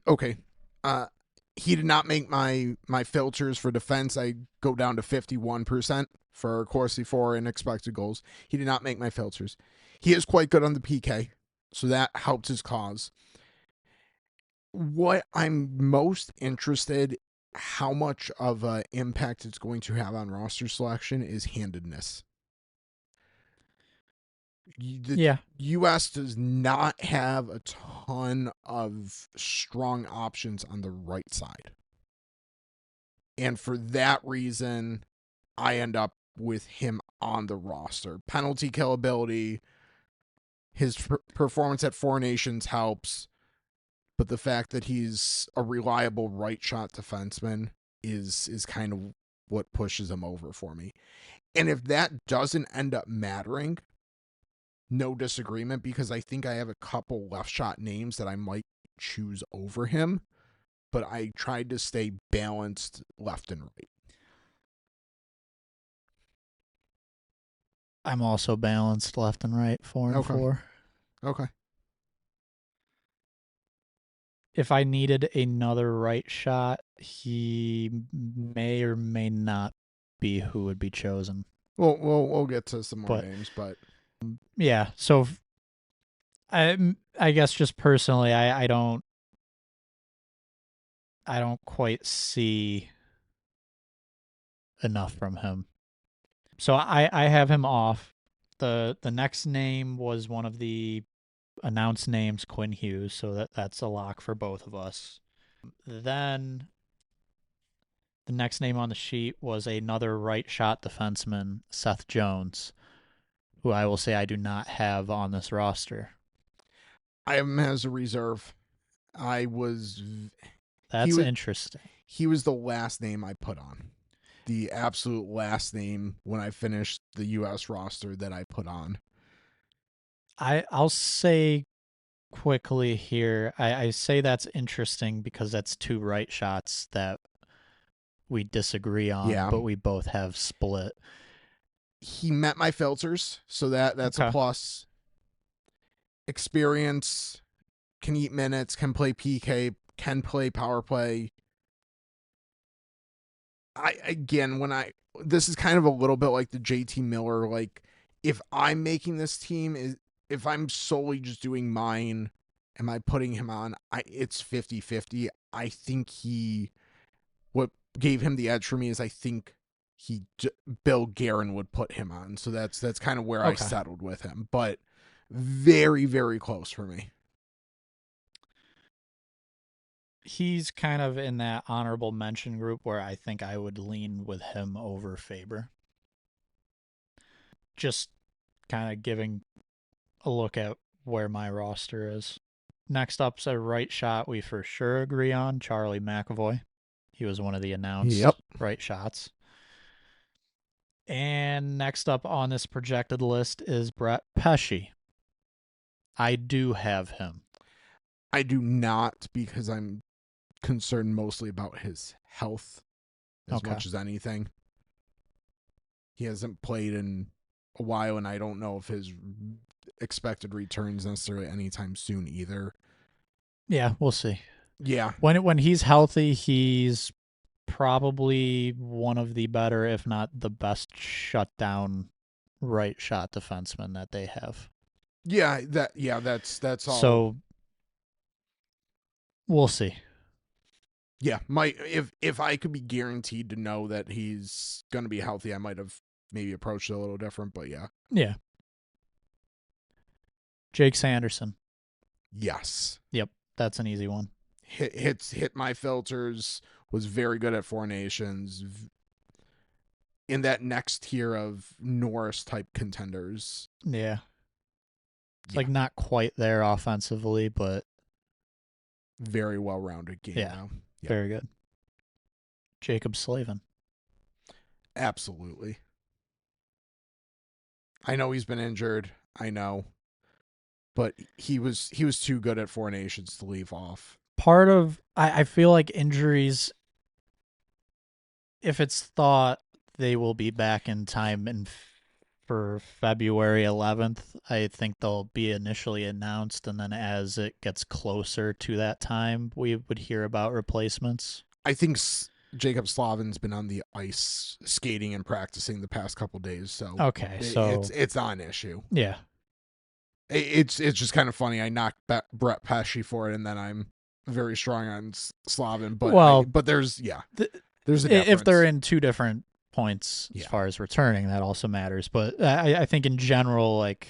okay. Uh he did not make my filters for defense. I go down to 51% for Corsi for and expected goals. He did not make my filters. He is quite good on the PK, so that helped his cause. What I'm most interested how much of an impact it's going to have on roster selection is handedness. The Yeah. U.S. does not have a ton of strong options on the right side. And for that reason, I end up with him on the roster. Penalty kill ability, his performance at Four Nations helps, but the fact that he's a reliable right shot defenseman is kind of what pushes him over for me. And if that doesn't end up mattering, no disagreement, because I think I have a couple left shot names that I might choose over him, but I tried to stay balanced left and right. I'm also balanced left and right, 4 and Okay. 4. Okay. if I needed another right shot, he may or may not be who would be chosen. We'll get to some more But names, but yeah, so I guess just personally, I don't quite see enough from him. So I have him off. The next name was one of the announced names, Quinn Hughes, so that's a lock for both of us. Then the next name on the sheet was another right shot defenseman, Seth Jones, who I will say I do not have on this roster. I have him as a reserve. I was That's interesting. He was the last name I put on. The absolute last name when I finished the US roster that I put on. I'll say quickly here, I say that's interesting because that's two right shots that we disagree on, but we both have split. He met my filters, so that's a plus. Experience, can eat minutes, can play PK, can play power play. This is kind of a little bit like the JT Miller, like if I'm making this team, if I'm solely just doing mine, am I putting him on? It's 50-50. I think what gave him the edge for me is I think Bill Guerin would put him on. So that's kind of where I settled with him, but very, very close for me. He's kind of in that honorable mention group where I think I would lean with him over Faber. Just kind of giving a look at where my roster is. Next up's a right shot we for sure agree on, Charlie McAvoy. He was one of the announced right shots. And next up on this projected list is Brett Pesce. I do have him. I do not, because I'm concerned mostly about his health as much as anything. He hasn't played in a while, and I don't know if his expected returns necessarily anytime soon either. Yeah, we'll see. Yeah. When he's healthy, he's probably one of the better, if not the best, shutdown right shot defenseman that they have. Yeah, that's all. So we'll see. Yeah, if I could be guaranteed to know that he's going to be healthy, I might have maybe approached it a little different, but yeah. Yeah. Jake Sanderson. Yes. Yep, that's an easy one. Hit my filters, was very good at Four Nations. In that next tier of Norris type contenders. Yeah. It's like not quite there offensively, but very well-rounded game now. Yeah. Very good. Jacob Slavin. Absolutely. I know he's been injured. I know. But he was too good at Four Nations to leave off. Part of I feel like injuries, if it's thought they will be back in time for February 11th, I think they'll be initially announced, and then as it gets closer to that time, we would hear about replacements. I think Jacob Slavin's been on the ice skating and practicing the past couple days, so it's not an issue. Yeah, it's just kind of funny. I knocked Brett Pesce for it, and then I'm very strong on Slavin, but there's a difference. If they're in two different points as far as returning, that also matters. But I think in general, like,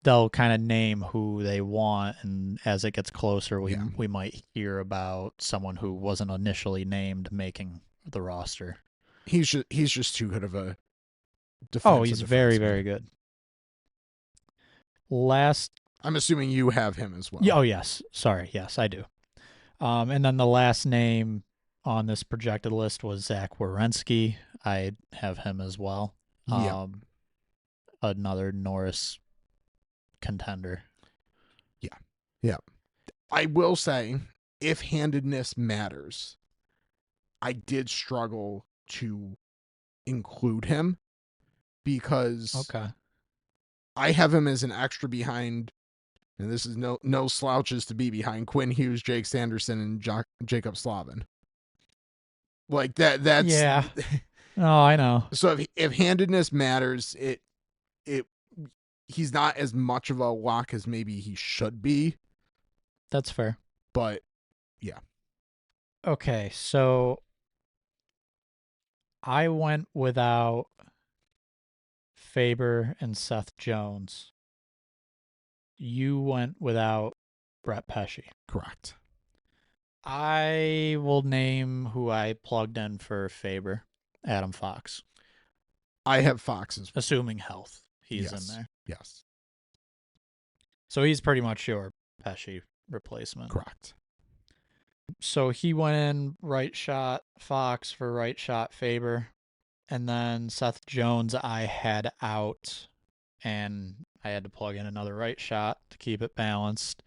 they'll kind of name who they want, and as it gets closer, we might hear about someone who wasn't initially named making the roster. He's just too good of a defensive. Oh, he's very, very good. I'm assuming you have him as well. Oh, yes. Sorry. Yes, I do. And then the last name on this projected list was Zach Werenski. I have him as well. Another Norris contender. Yeah. I will say, if handedness matters, I did struggle to include him because I have him as an extra behind And this is no slouches to be behind Quinn Hughes, Jake Sanderson, and Jacob Slavin. Like that's Yeah. Oh, I know. so if handedness matters, it he's not as much of a lock as maybe he should be. That's fair. But yeah. Okay, so I went without Faber and Seth Jones. You went without Brett Pesce. Correct. I will name who I plugged in for Faber, Adam Fox. I have Fox's. Assuming health, he's Yes. in there. Yes. So he's pretty much your Pesce replacement. Correct. So he went in right shot Fox for right shot Faber. And then Seth Jones I had out, and I had to plug in another right shot to keep it balanced.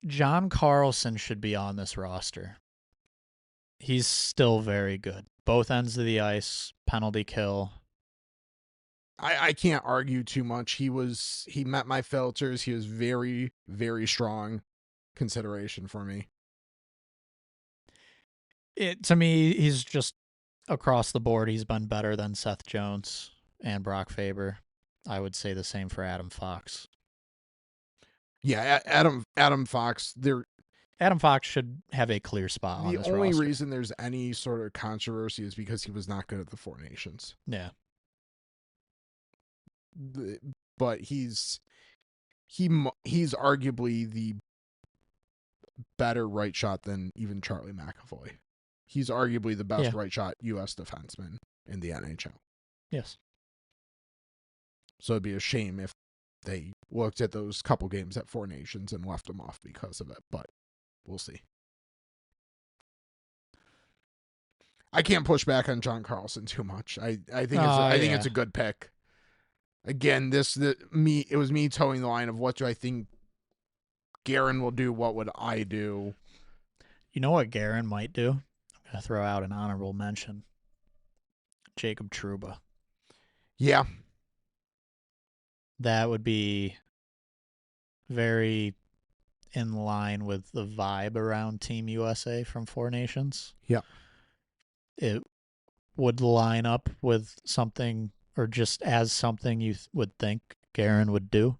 John Carlson should be on this roster. He's still very good. Both ends of the ice, penalty kill. I can't argue too much. He met my filters. He was very, very strong consideration for me. To me, he's just across the board. He's been better than Seth Jones and Brock Faber. I would say the same for Adam Fox. Yeah, Adam Fox. Adam Fox should have a clear spot on this roster. The only reason there's any sort of controversy is because he was not good at the Four Nations. Yeah. But he's arguably the better right shot than even Charlie McAvoy. He's arguably the best right shot U.S. defenseman in the NHL. Yes. So it'd be a shame if they looked at those couple games at Four Nations and left him off because of it, but we'll see. I can't push back on John Carlson too much. I think it's a good pick. Again, it was me towing the line of what do I think Guerin will do, what would I do? You know what Guerin might do? I'm going to throw out an honorable mention. Jacob Trouba. Yeah. That would be very in line with the vibe around Team USA from Four Nations. Yeah. It would line up with something, or just as something you would think Guerin would do.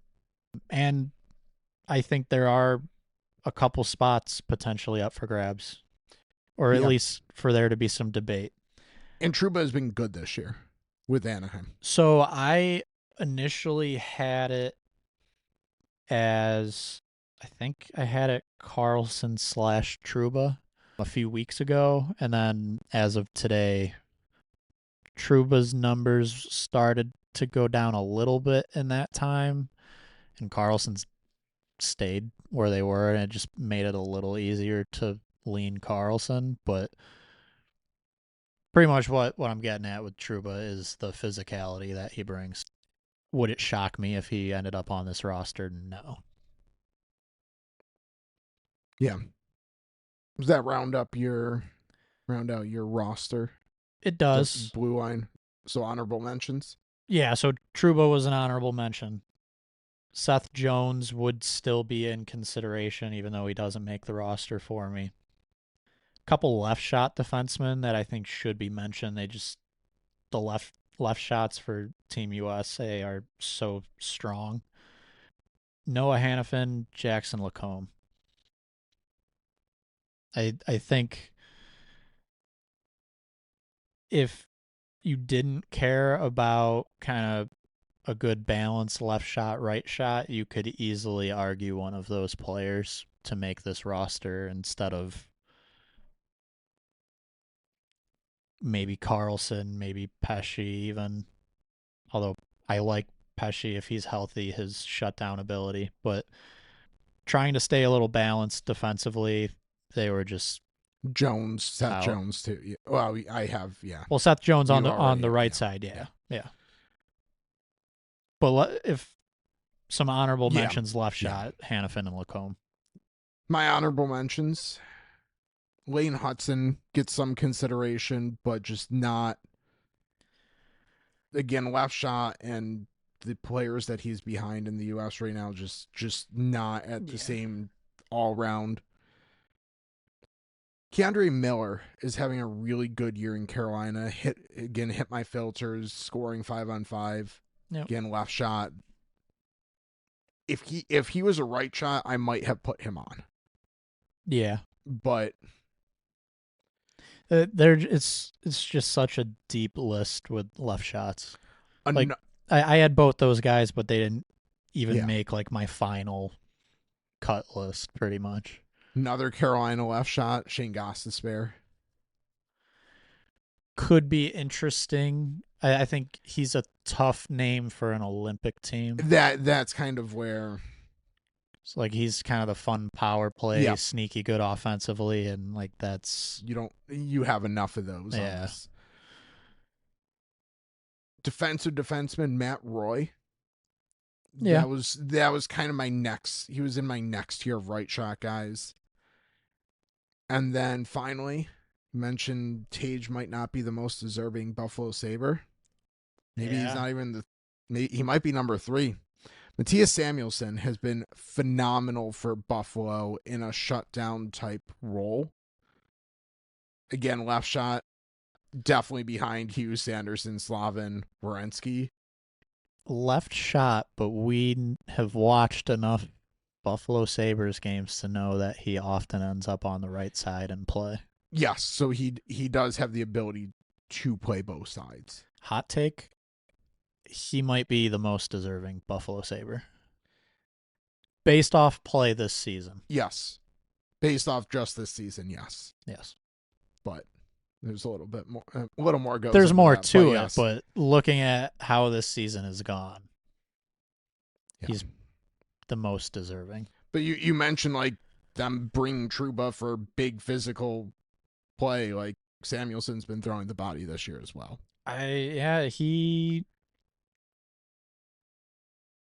And I think there are a couple spots potentially up for grabs, or at least for there to be some debate. And Trouba has been good this year with Anaheim. So I initially had it as, I think I had it Carlson / Trouba a few weeks ago. And then as of today, Trouba's numbers started to go down a little bit in that time. And Carlson's stayed where they were, and it just made it a little easier to lean Carlson. But pretty much what I'm getting at with Trouba is the physicality that he brings. Would it shock me if he ended up on this roster? No. Yeah. Does that round out your roster? It does. The blue line. So honorable mentions? Yeah, so Trouba was an honorable mention. Seth Jones would still be in consideration, even though he doesn't make the roster for me. A couple left shot defensemen that I think should be mentioned. The left shots for Team USA are so strong. Noah Hannafin, Jackson Lacombe. I think if you didn't care about kind of a good balance left shot, right shot, you could easily argue one of those players to make this roster instead of maybe Carlson, maybe Pesce even. Although I like Pesce if he's healthy, his shutdown ability. But trying to stay a little balanced defensively, they were just Seth Jones too. Well, I have, yeah. Well, Seth Jones on the right side, yeah. But if some honorable mentions left shot, Hannafin and Lacombe. My honorable mentions, Lane Hutson gets some consideration, but just not, again, left shot and the players that he's behind in the U.S. right now just not at the Yeah. same all round. Keandre Miller is having a really good year in Carolina. Hit my filters, scoring 5-on-5. Yep. Again, left shot. If he was a right shot, I might have put him on. Yeah. But It's just such a deep list with left shots. Like, an- I had both those guys, but they didn't even Yeah. make like my final cut list pretty much. another Carolina left shot, Shane Gostisbehere. Could be interesting. I think he's a tough name for an Olympic team. That's kind of where So like he's kind of the fun power play, Yep. sneaky good offensively, and like that's you have enough of those. Yeah. On this. Defensive defenseman Matt Roy. Yeah. That was kind of my next. He was in my next tier of right shot guys. And then finally, you mentioned Tage might not be the most deserving Buffalo Sabre. Maybe Yeah. he's not even he might be number 3. Matthias Samuelsson has been phenomenal for Buffalo in a shutdown type role. Again, left shot, definitely behind Hughes, Sanderson, Slavin, Werenski. left shot, but we have watched enough Buffalo Sabres games to know that he often ends up on the right side and play. Yes, so he does have the ability to play both sides. Hot take, he might be the most deserving Buffalo Sabre. Based off play this season. Yes. Based off just this season, yes. Yes. But there's a little bit more goes. There's into more that, to it, yes. but looking at how this season has gone, Yeah. he's the most deserving. But you mentioned like them bringing Trouba for big physical play. Like Samuelson's been throwing the body this year as well.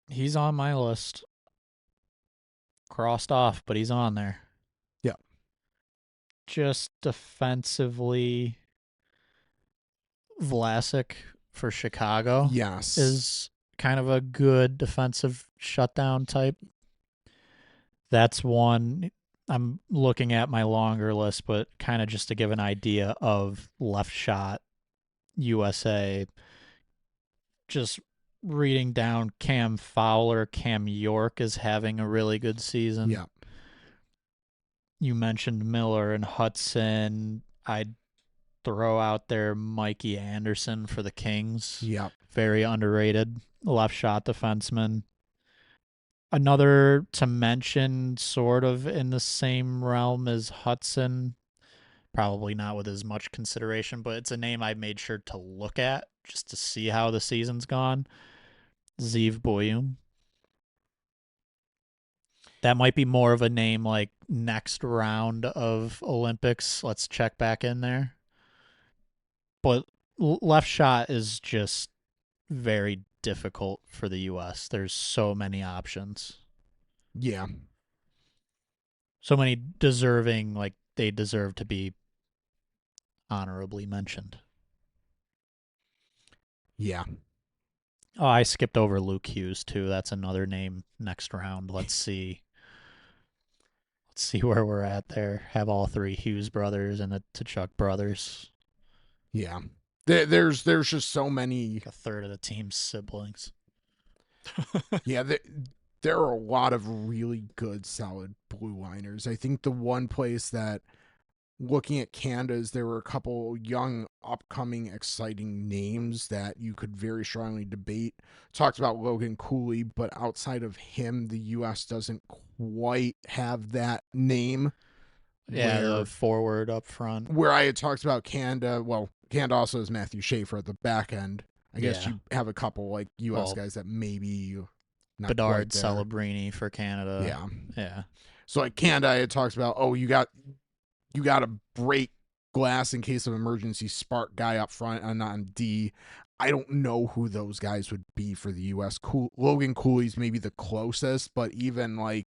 He's on my list. Crossed off, but he's on there. Yeah. Just defensively, Vlasic for Chicago Yes. is kind of a good defensive shutdown type. That's one. I'm looking at my longer list, but kind of just to give an idea of left shot USA. Just reading down Cam Fowler, Cam York is having a really good season. Yeah. You mentioned Miller and Hudson. I'd throw out there Mikey Anderson for the Kings. Yeah. Very underrated left shot defenseman. Another to mention, sort of in the same realm as Hudson, probably not with as much consideration, but it's a name I made sure to look at just to see how the season's gone. Zeev Boyum. That might be more of a name like next round of Olympics. Let's check back in there. But left shot is just very difficult for the U.S. There's so many options. Yeah. So many deserving, like they deserve to be honorably mentioned. Yeah. Oh, I skipped over Luke Hughes too. That's another name next round. Let's see. Let's see where we're at there. Have all 3 Hughes brothers and the Tkachuk brothers. Yeah. There's just so many. Like a third of the team's siblings. Yeah, there are a lot of really good, solid blue liners. I think the one place that, looking at Canada's, there were a couple young, upcoming, exciting names that you could very strongly debate. Talked about Logan Cooley, but outside of him, the U.S. doesn't quite have that name. Yeah, where, the forward up front. where I had talked about Canada. Well, Canada also has Matthew Schaefer at the back end. I guess Yeah. you have a couple like U.S. Well, guys that maybe not Bedard, quite there. Celebrini for Canada. Yeah. Yeah. So like Canada, I had talked about, you got to break glass in case of emergency, spark guy up front and on D. I don't know who those guys would be for the U.S. Logan Cooley's maybe the closest, but even like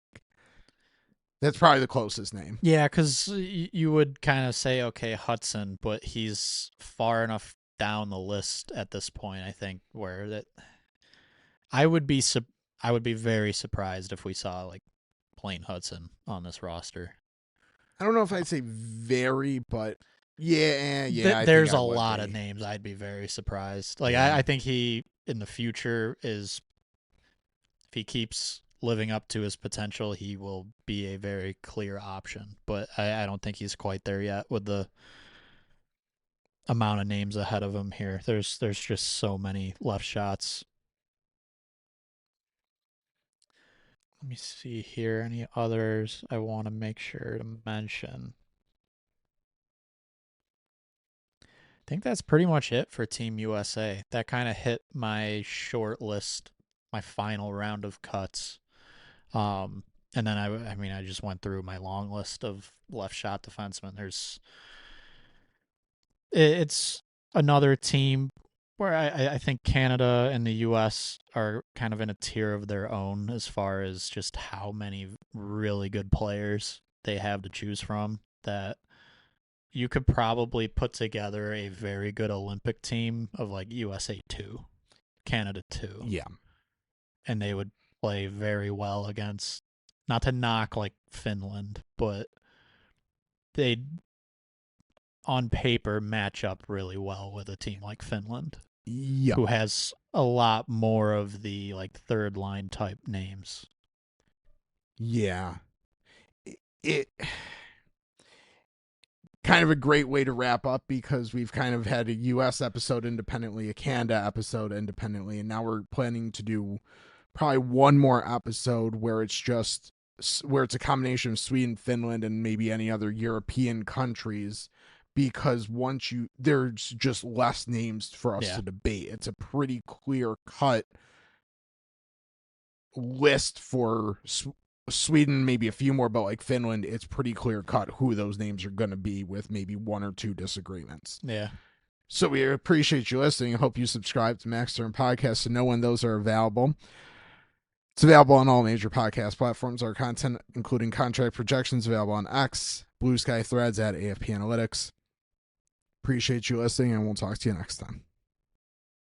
that's probably the closest name. Yeah, because you would kind of say, okay, Hudson, but he's far enough down the list at this point, I think, where that I would be very surprised if we saw like Plain Hudson on this roster. I don't know if I'd say very, but yeah, I There's think I a would lot be. of names. I'd be very surprised. Like Yeah. I think he in the future is, if he keeps living up to his potential, he will be a very clear option. But I don't think he's quite there yet with the amount of names ahead of him here. There's just so many left shots. Let me see here. Any others I want to make sure to mention? I think that's pretty much it for Team USA. That kind of hit my short list, my final round of cuts. And then I just went through my long list of left shot defensemen. It's another team where I think Canada and the U.S. are kind of in a tier of their own as far as just how many really good players they have to choose from, that you could probably put together a very good Olympic team of like USA 2, Canada 2. Yeah. And they would play very well against, not to knock like Finland, but they'd on paper match up really well with a team like Finland, who has a lot more of the like third line type names. Yeah. It kind of a great way to wrap up, because we've kind of had a US episode independently, a Canada episode independently, and now we're planning to do probably one more episode where it's a combination of Sweden, Finland, and maybe any other European countries, because there's just less names for us to debate. It's a pretty clear cut list for Sweden, maybe a few more, but like Finland, it's pretty clear cut who those names are going to be, with maybe one or two disagreements. Yeah. So we appreciate you listening. I hope you subscribe to Max Turn Podcast to know when those are available. It's available on all major podcast platforms. Our content, including contract projections, available on X, Blue Sky Threads, at AFP Analytics. Appreciate you listening, and we'll talk to you next time.